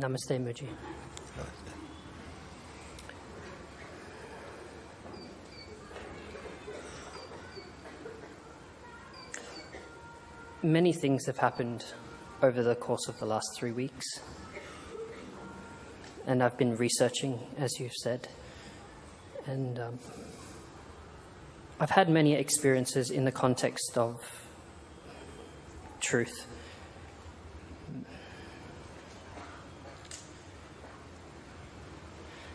Namaste, Mooji. Many things have happened over the course of the last 3 weeks, and I've been researching, as you've said, and I've had many experiences in the context of truth.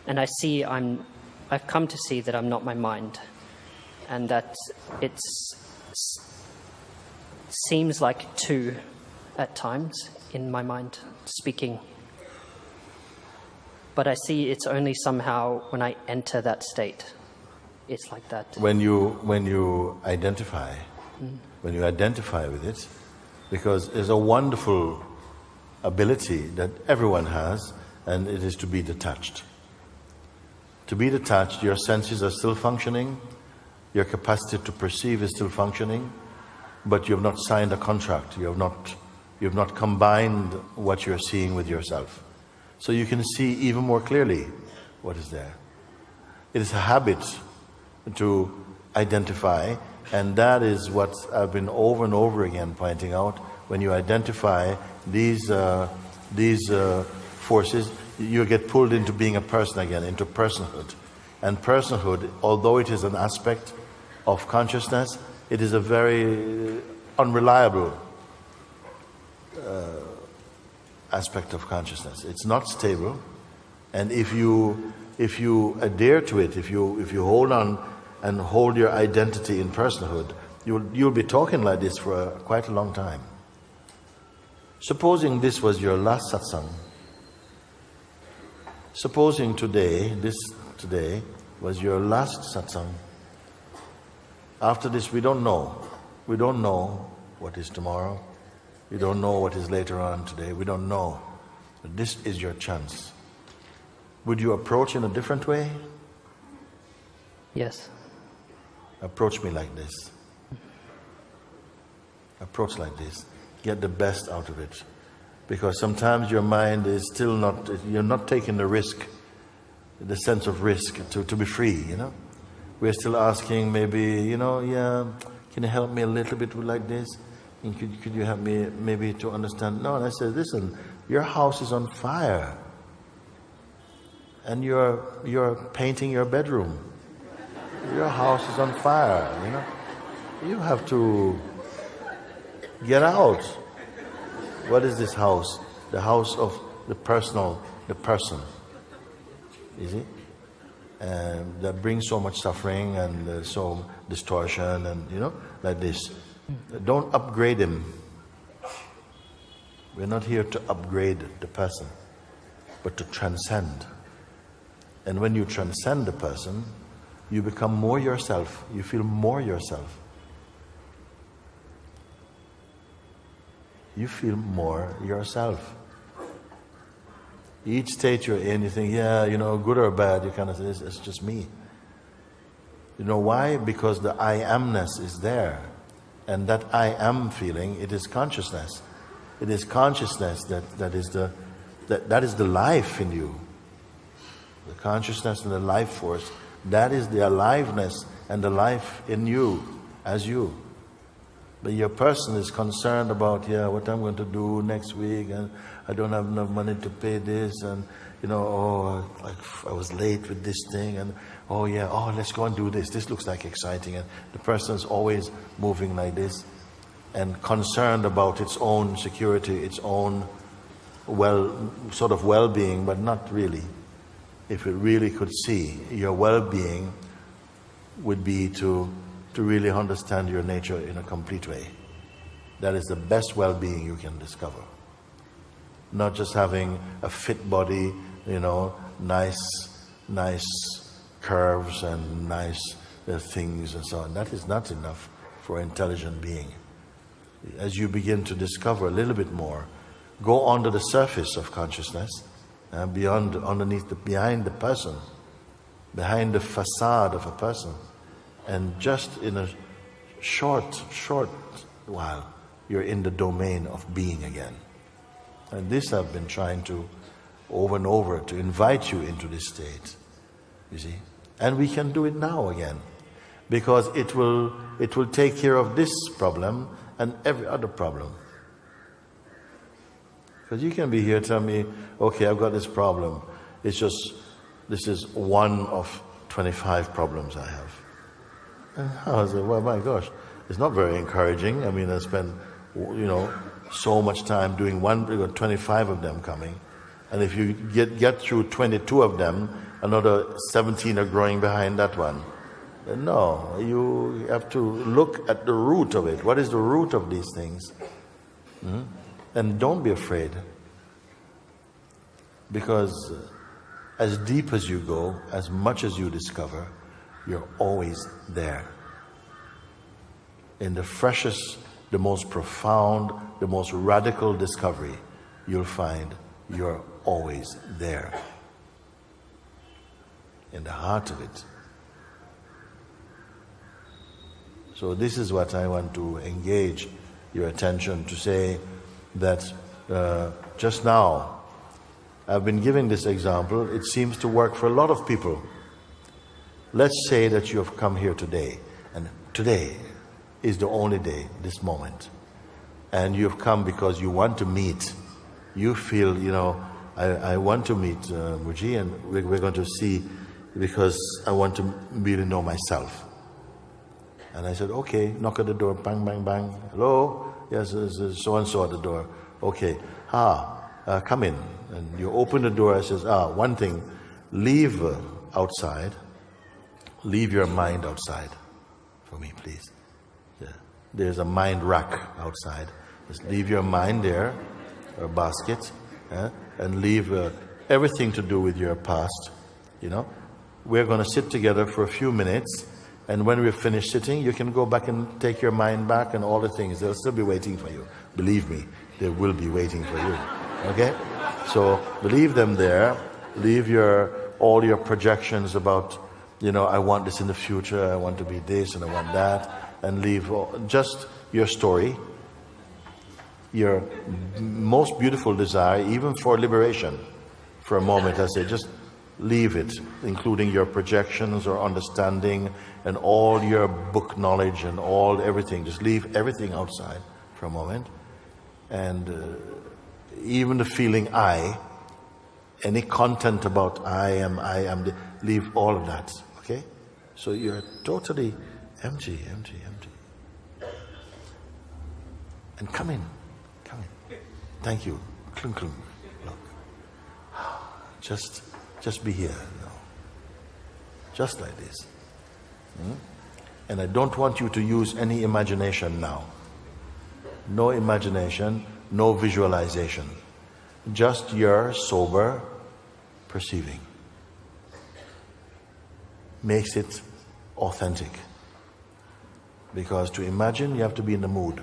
And I've come to see that I'm not my mind, and that it seems like two at times in my mind speaking. But I see it's only somehow when I enter that state, it's like that. When you identify, when you identify with it, because there's a wonderful ability that everyone has, and it is to be detached. To be detached, your senses are still functioning, your capacity to perceive is still functioning, but you have not signed a contract, you have not combined what you're seeing with yourself. So you can see even more clearly what is there. It is a habit to identify, and that is what I've been over and over again pointing out. When you identify these forces, you get pulled into being a person again, into personhood. And personhood, although it is an aspect of consciousness, it is a very unreliable aspect of consciousness. It's not stable, and if you adhere to it, if you hold on and hold your identity in personhood, you'll be talking like this for quite a long time. Supposing this was your last satsang. Supposing today was your last satsang. After this, we don't know. We don't know what is tomorrow. We don't know what is later on today. We don't know. But this is your chance. Would you approach in a different way? Yes. Approach me like this. Approach like this. Get the best out of it. Because sometimes your mind is still not, you're not taking the risk, the sense of risk to be free, you know. We're still asking maybe, can you help me a little bit like this? And could you help me maybe to understand? No, and I said, listen, your house is on fire. And you're painting your bedroom. Your house is on fire, you know. You have to get out. What is this house? The house of the person. You see? And that brings so much suffering and so distortion and, like this. Don't upgrade him. We're not here to upgrade the person, but to transcend. And when you transcend the person, you become more yourself. You feel more yourself. You feel more yourself. Each state you're in, you think, good or bad, you kind of say, it's just me. You know why? Because the I amness is there. And that I am feeling, it is consciousness. It is consciousness that is the life in you. The consciousness and the life force, that is the aliveness and the life in you, as you. But your person is concerned about, what I'm going to do next week, and I don't have enough money to pay this, and I was late with this thing, and let's go and do this. This looks like exciting, and the person is always moving like this, and concerned about its own security, its own well-being, but not really. If it really could see, your well-being would be to really understand your nature in a complete way. That is the best well-being you can discover. Not just having a fit body, nice curves and nice things and so on. That is not enough for an intelligent being. As you begin to discover a little bit more, go under the surface of consciousness, behind the person, behind the facade of a person, and just in a short while, you're in the domain of being again. And this I've been trying to over and over to invite you into this state. You see? And we can do it now again. Because it will take care of this problem and every other problem. Because you can be here telling me, okay, I've got this problem. It's just, this is one of 25 problems I have. And I was like, well, my gosh, it's not very encouraging. I mean, I spend, so much time doing one, we got 25 of them coming. And if you get through 22 of them, another 17 are growing behind that one. No, you have to look at the root of it. What is the root of these things? And don't be afraid. Because as deep as you go, as much as you discover, you're always there. In the freshest, the most profound, the most radical discovery, you'll find you're always there. In the heart of it. So this is what I want to engage your attention to say that just now I've been giving this example. It seems to work for a lot of people. Let's say that you have come here today, and today is the only day, this moment. And you've come because you want to meet. You feel, I want to meet Mooji, and we're going to see because I want to really know myself. And I said, okay, knock at the door, bang, bang, bang. Hello? Yes, so-and-so at the door. Okay. Come in. And you open the door. I says, one thing, leave outside. Leave your mind outside for me, please. Yeah. There's a mind rack outside. Just leave your mind there, a basket, and leave everything to do with your past. We're going to sit together for a few minutes. And when we're finished sitting, you can go back and take your mind back and all the things. They'll still be waiting for you. Believe me, they will be waiting for you. Okay? So leave them there. Leave all your projections about, I want this in the future, I want to be this and I want that. And leave just your story, your most beautiful desire, even for liberation. For a moment, I say, just leave it, including your projections or understanding and all your book knowledge and everything. Just leave everything outside for a moment. And even the feeling any content about I am, leave all of that, okay? So you're totally empty. And come in. Thank you. Klung, klung. Look. Just be here, just like this. And I don't want you to use any imagination now. No imagination, no visualization. Just your sober perceiving. Makes it authentic. Because to imagine, you have to be in the mood.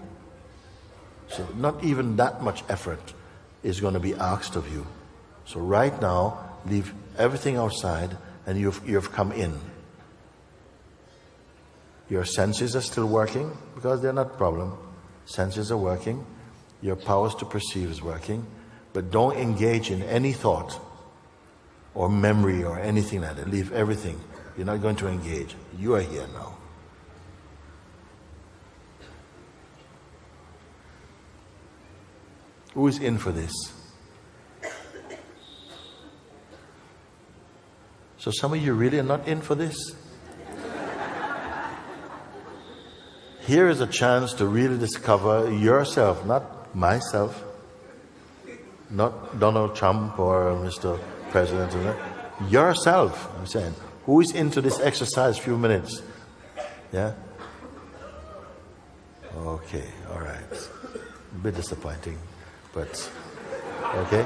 So not even that much effort is going to be asked of you. So right now, leave everything outside and you've come in. Your senses are still working because they're not a problem. Senses are working. Your powers to perceive is working. But don't engage in any thought or memory or anything like that. Leave everything. You're not going to engage. You are here now. Who is in for this? So some of you really are not in for this? Here is a chance to really discover yourself, not myself, not Donald Trump or Mr. President. Yourself, I'm saying. Who is into this exercise? Few minutes. Yeah? Okay, all right. A bit disappointing, but okay.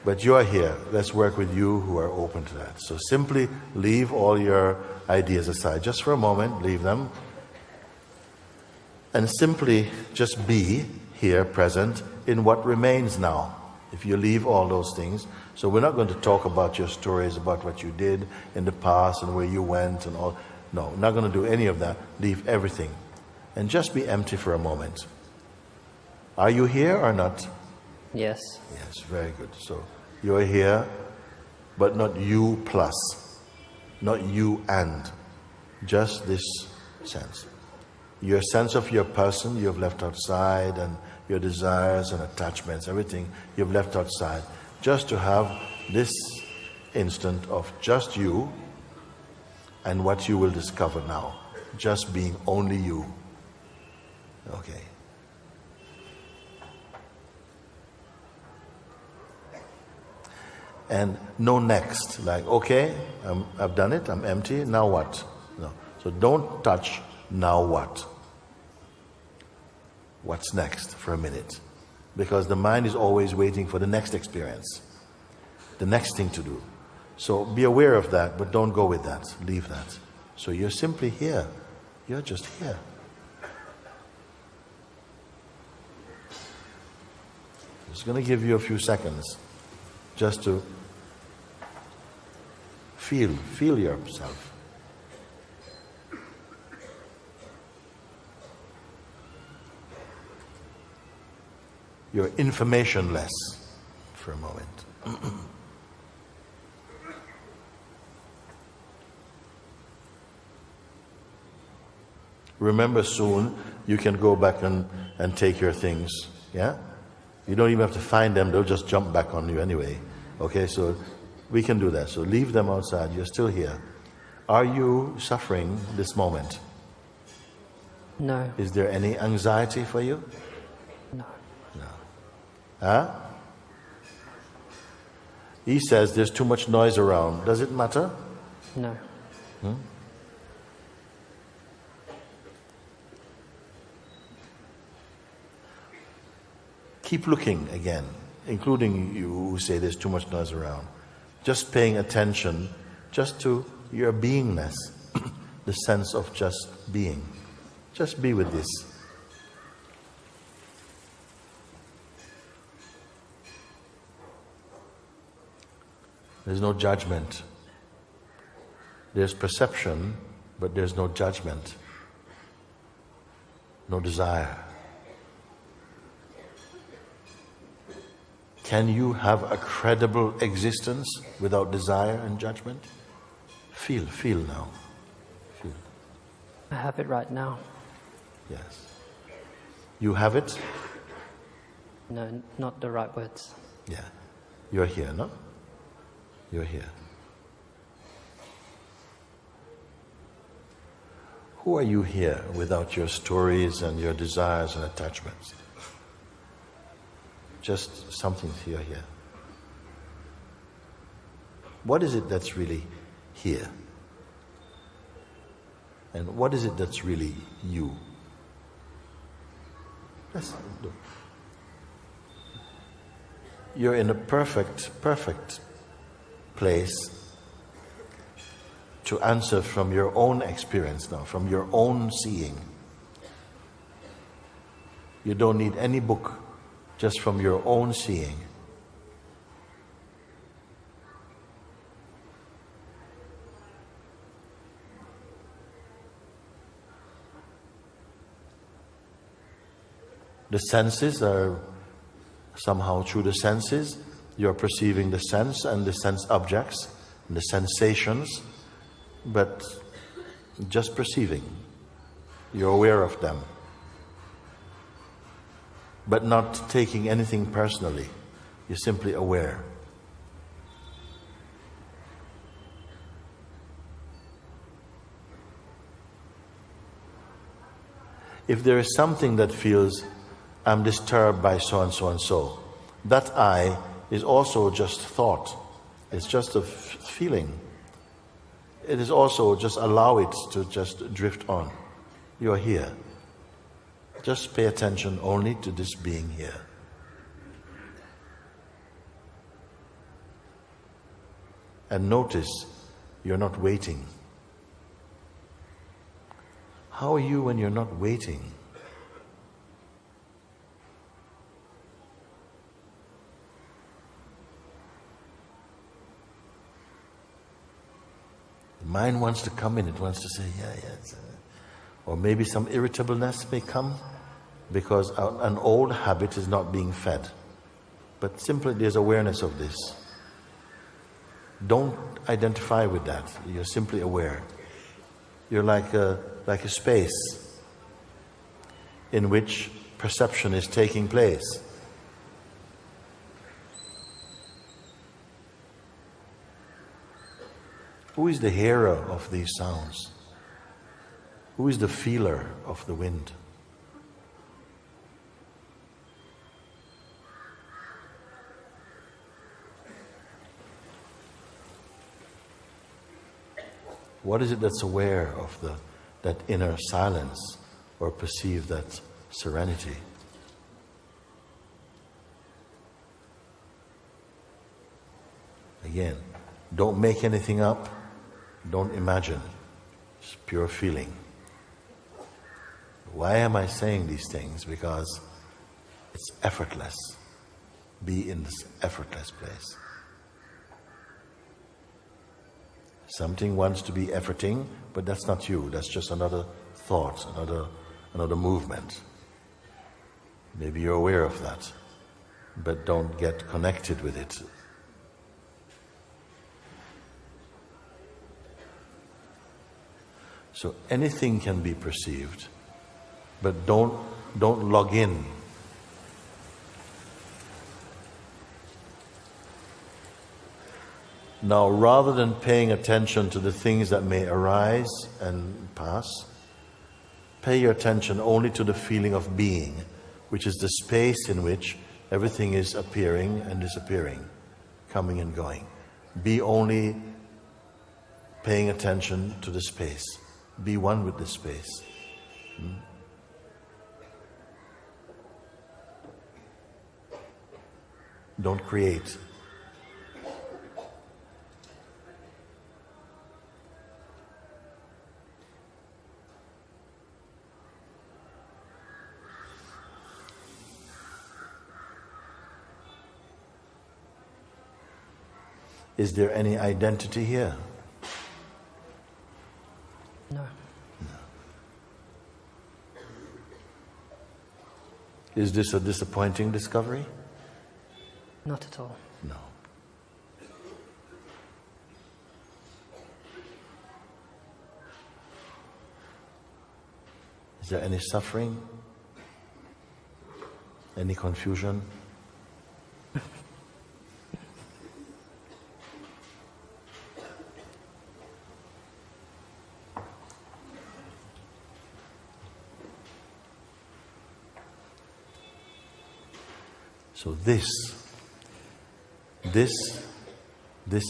But you are here. Let's work with you who are open to that. So simply leave all your ideas aside. Just for a moment, leave them. And simply just be here present in what remains now. If you leave all those things. So we're not going to talk about your stories, about what you did in the past and where you went and all. No, we're not going to do any of that. Leave everything. And just be empty for a moment. Are you here or not? Yes. Yes, very good. So You're here, but not you plus, not you and, just this sense. Your sense of your person you've left outside, and your desires and attachments, everything you've left outside, just to have this instant of just you and what you will discover now, just being only you. Okay. And no next, like, okay, I've done it, I'm empty, now what? No. So don't touch now what. What's next for a minute? Because the mind is always waiting for the next experience, the next thing to do. So be aware of that, but don't go with that. Leave that. So you're simply here. You're just here. I'm just going to give you a few seconds just to feel yourself. You're informationless for a moment. Remember, soon you can go back and take your things. Yeah? You don't even have to find them, they'll just jump back on you anyway. Okay, so we can do that. So leave them outside, you're still here. Are you suffering this moment? No. Is there any anxiety for you? No. No. Huh? He says there's too much noise around. Does it matter? No. Keep looking again, including you who say there's too much noise around. Just paying attention just to your beingness, the sense of just being. Just be with this. There's no judgment. There's perception, but there's no judgment. No desire. Can you have a credible existence without desire and judgment? Feel now. Feel. I have it right now. Yes. You have it? No, not the right words. Yeah. You're here, no? You're here. Who are you here without your stories and your desires and attachments? Just something here. What is it that's really here? And what is it that's really you? You're in a perfect place to answer from your own experience now, from your own seeing. You don't need any book, just from your own seeing. The senses are somehow through the senses, you're perceiving the sense and the sense objects and the sensations, but just perceiving. You're aware of them, but not taking anything personally. You're simply aware. If there is something that feels, I'm disturbed by so and so and so, that I is also just thought. It's just a feeling. It is also just allow it to just drift on. You're here. Just pay attention only to this being here. And notice you're not waiting. How are you when you're not waiting? The mind wants to come in, it wants to say, yeah. Or maybe some irritableness may come because an old habit is not being fed. But simply there's awareness of this. Don't identify with that. You're simply aware. You're like a space in which perception is taking place. Who is the hearer of these sounds? Who is the feeler of the wind? What is it that's aware of that inner silence or perceive that serenity? Again, don't make anything up, don't imagine, it's pure feeling. Why am I saying these things? Because it's effortless. Be in this effortless place. Something wants to be efforting, but that's not you. That's just another thought, another movement. Maybe you're aware of that, but don't get connected with it. So anything can be perceived, but don't log in. Now, rather than paying attention to the things that may arise and pass, pay your attention only to the feeling of being, which is the space in which everything is appearing and disappearing, coming and going. Be only paying attention to the space. Be one with the space. Don't create. Is there any identity here? No. Is this a disappointing discovery? Not at all. No. Is there any suffering? Any confusion? So this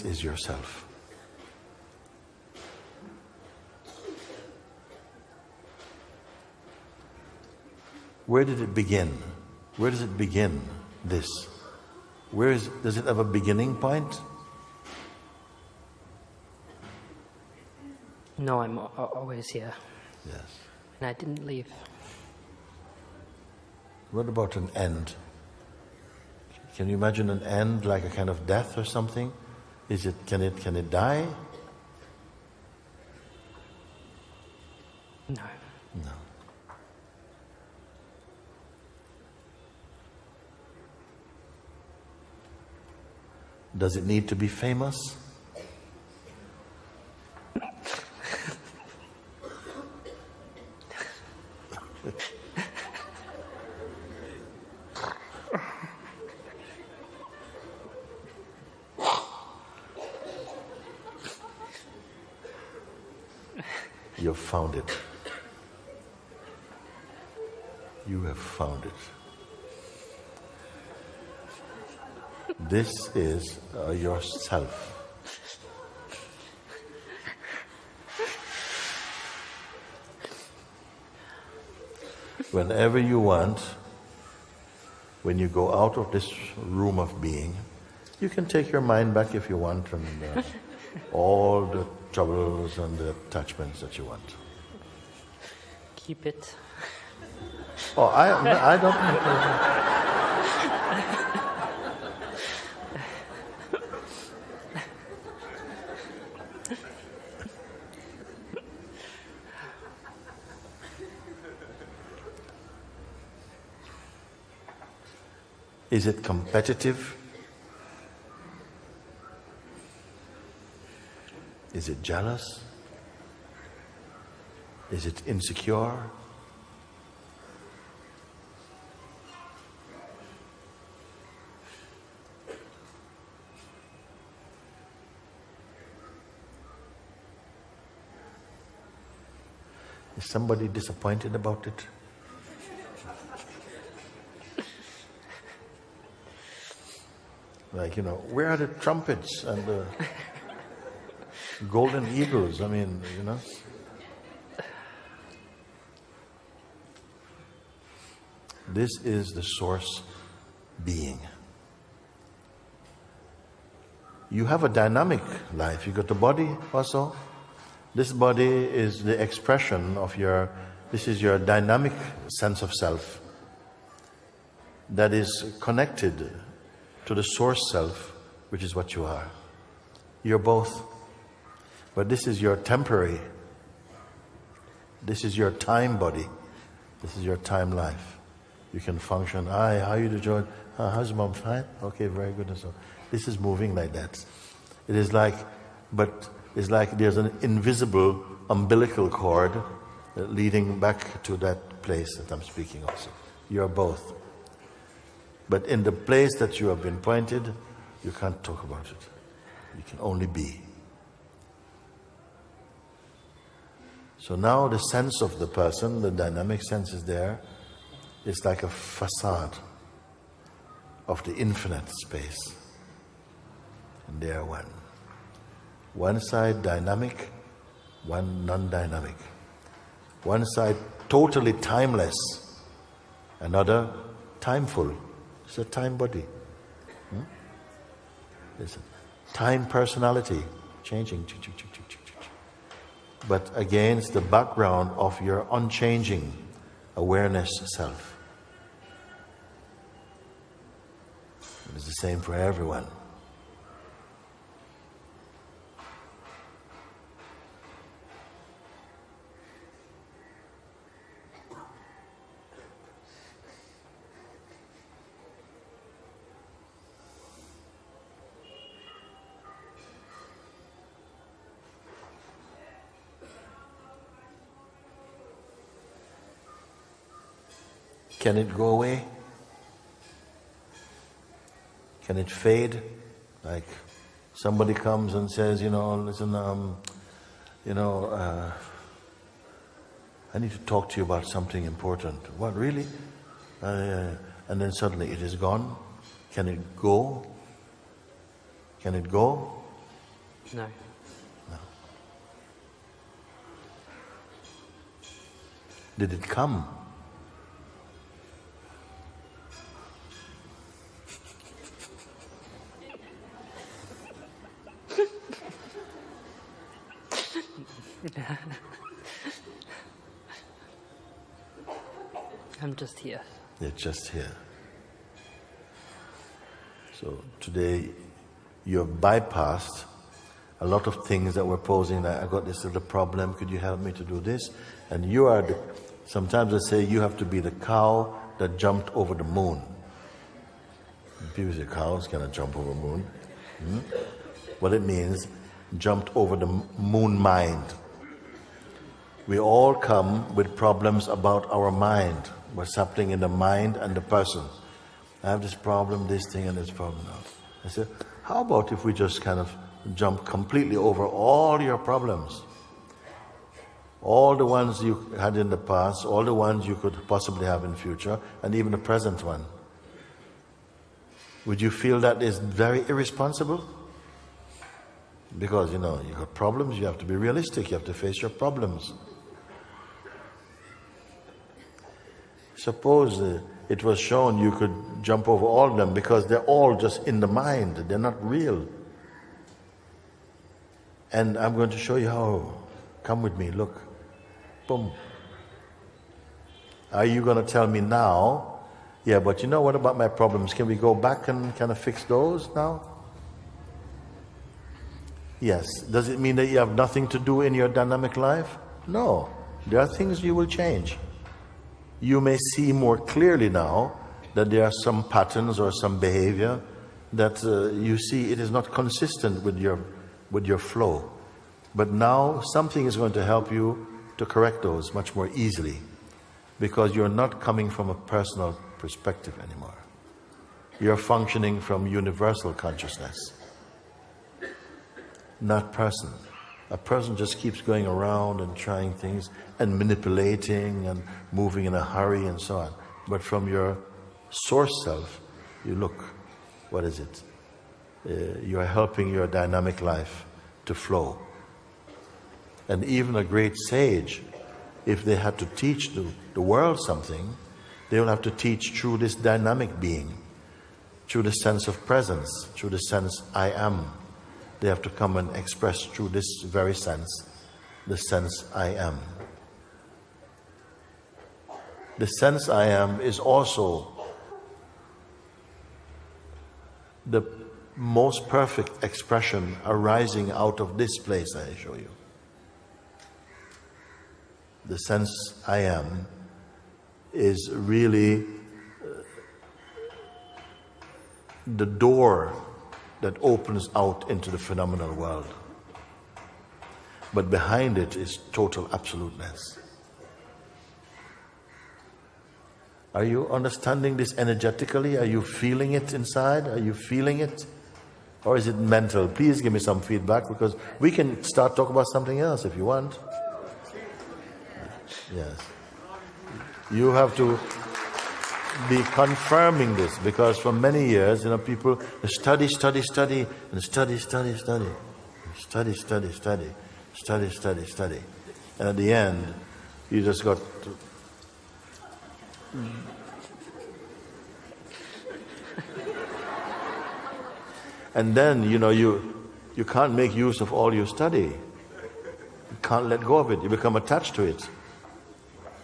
is yourself. Where did it begin? Where does it begin, this? Does it have a beginning point? No, I'm always here. Yes. And I didn't leave. What about an end? Can you imagine an end like a kind of death or something? Can it die? No. No. Does it need to be famous? You've found it. You have found it. This is yourself. Whenever you want, when you go out of this room of being, you can take your mind back if you want from all the troubles and the attachments that you want. Keep it. Oh, I don't. Is it competitive? Is it jealous? Is it insecure? Is somebody disappointed about it? Like, where are the trumpets and the golden eagles? I mean, This is the source being. You have a dynamic life. You got the body also. This body is the expression of this is your dynamic sense of self that is connected to the source self, which is what you are. You're both. But this is your temporary. This is your time body. This is your time life. You can function. Hi, how you doing, George? How's mom? Fine? Okay, very good. And so this is moving like that. It is like, it's like there's an invisible umbilical cord leading back to that place that I'm speaking also. You're both. But in the place that you have been pointed, you can't talk about it. You can only be. So now the sense of the person, the dynamic sense is there. It's like a facade of the infinite space. And they are one. One side dynamic, one non-dynamic. One side totally timeless, another timeful. It's a time body. It's a time personality, changing. But against the background of your unchanging awareness self. It's the same for everyone. Can it go away? Can it fade? Like somebody comes and says, listen, I need to talk to you about something important. What, really? And then suddenly it is gone. Can it go? Can it go? No. No. Did it come? I'm just here. You're just here. So today you have bypassed a lot of things that were posing, like, I got this little problem, could you help me to do this? And you are sometimes I say you have to be the cow that jumped over the moon. People say cows cannot jump over the moon. What it means, jumped over the moon mind. We all come with problems about our mind, what's happening in the mind and the person. I have this problem, this thing, and this problem now. I said, how about if we just kind of jump completely over all your problems? All the ones you had in the past, all the ones you could possibly have in the future, and even the present one. Would you feel that is very irresponsible? Because, you got problems, you have to be realistic, you have to face your problems. Suppose it was shown you could jump over all of them because they're all just in the mind, they're not real. And I'm going to show you how. Come with me, look. Boom. Are you going to tell me now, yeah, but what about my problems? Can we go back and kind of fix those now? Yes. Does it mean that you have nothing to do in your dynamic life? No. There are things you will change. You may see more clearly now that there are some patterns or some behavior that you see it is not consistent with your flow. But now something is going to help you to correct those much more easily, because you're not coming from a personal perspective anymore. You're functioning from universal consciousness, not person. A person just keeps going around and trying things and manipulating and moving in a hurry and so on. But from your source self, you look, what is it? You are helping your dynamic life to flow. And even a great sage, if they had to teach the world something, they will have to teach through this dynamic being, through the sense of presence, through the sense I am. They have to come and express through this very sense, the sense I am. The sense I am is also the most perfect expression arising out of this place I show you. The sense I am is really the door that opens out into the phenomenal world. But behind it is total absoluteness. Are you understanding this energetically? Are you feeling it inside? Are you feeling it? Or is it mental? Please give me some feedback, because we can start talking about something else if you want. Yes. You have to be confirming this, because for many years, people study, and study. And at the end, you just got to and then, you can't make use of all you study. You can't let go of it. You become attached to it.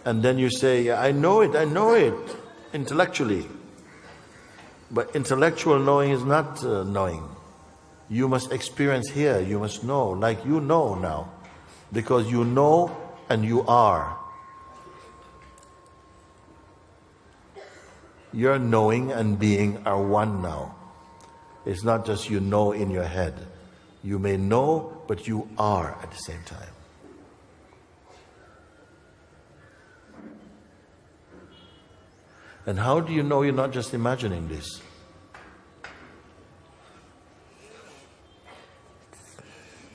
And then you say, I know it, intellectually. But intellectual knowing is not knowing. You must experience here, you must know, like you know now. Because you know and you are. Your knowing and being are one now. It's not just you know in your head. You may know, but you are at the same time. And how do you know you're not just imagining this?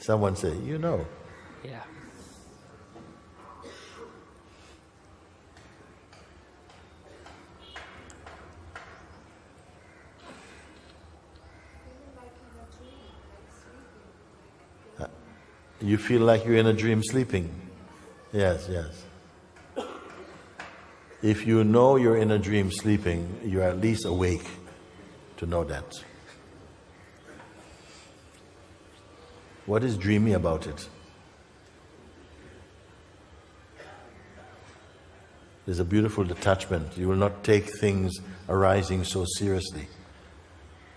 Someone say, you know. Yeah. You feel like you're in a dream sleeping? Yes. If you know you're in a dream sleeping, you're at least awake to know that. What is dreamy about it? There's a beautiful detachment. You will not take things arising so seriously,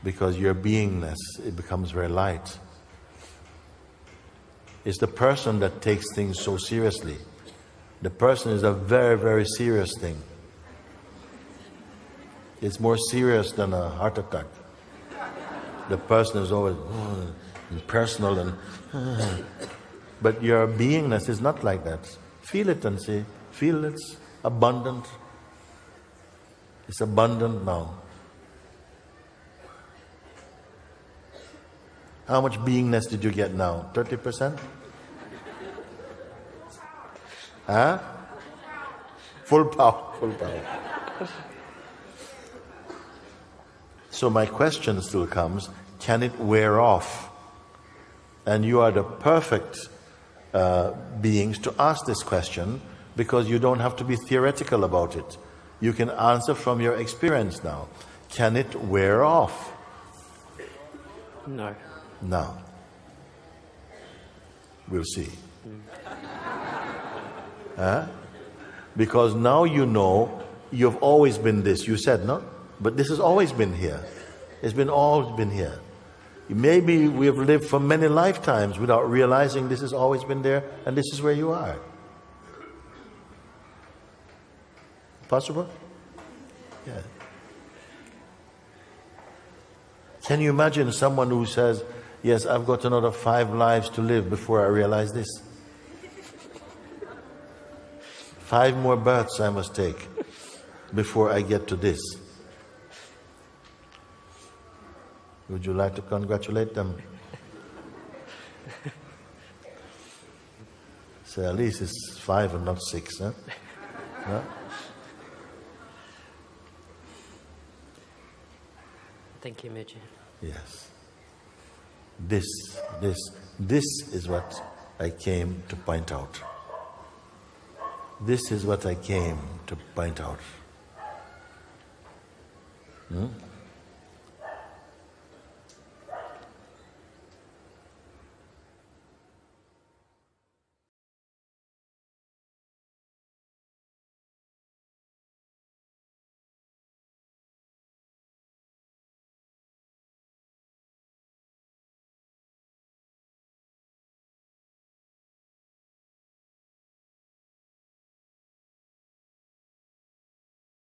because your beingness, it becomes very light. It's the person that takes things so seriously. The person is a very, very serious thing. It's more serious than a heart attack. The person is always personal and but your beingness is not like that. Feel it and say, feel it's abundant. It's abundant now. How much beingness did you get now? 30%? Huh? Full power. So my question still comes, can it wear off? And you are the perfect beings to ask this question, because you don't have to be theoretical about it. You can answer from your experience now. Can it wear off? No. No. We'll see. Huh? Because now you know you've always been this. You said, no? But this has always been here. Always been here. Maybe we have lived for many lifetimes without realizing this has always been there, and this is where you are. Possible? Yeah. Can you imagine someone who says, yes, I've got another 5 lives to live before I realize this. 5 more births I must take before I get to this. Would you like to congratulate them? So at least it's 5 and not 6, huh? Huh? Thank you, Mooji. Yes. This is what I came to point out. This is what I came to point out.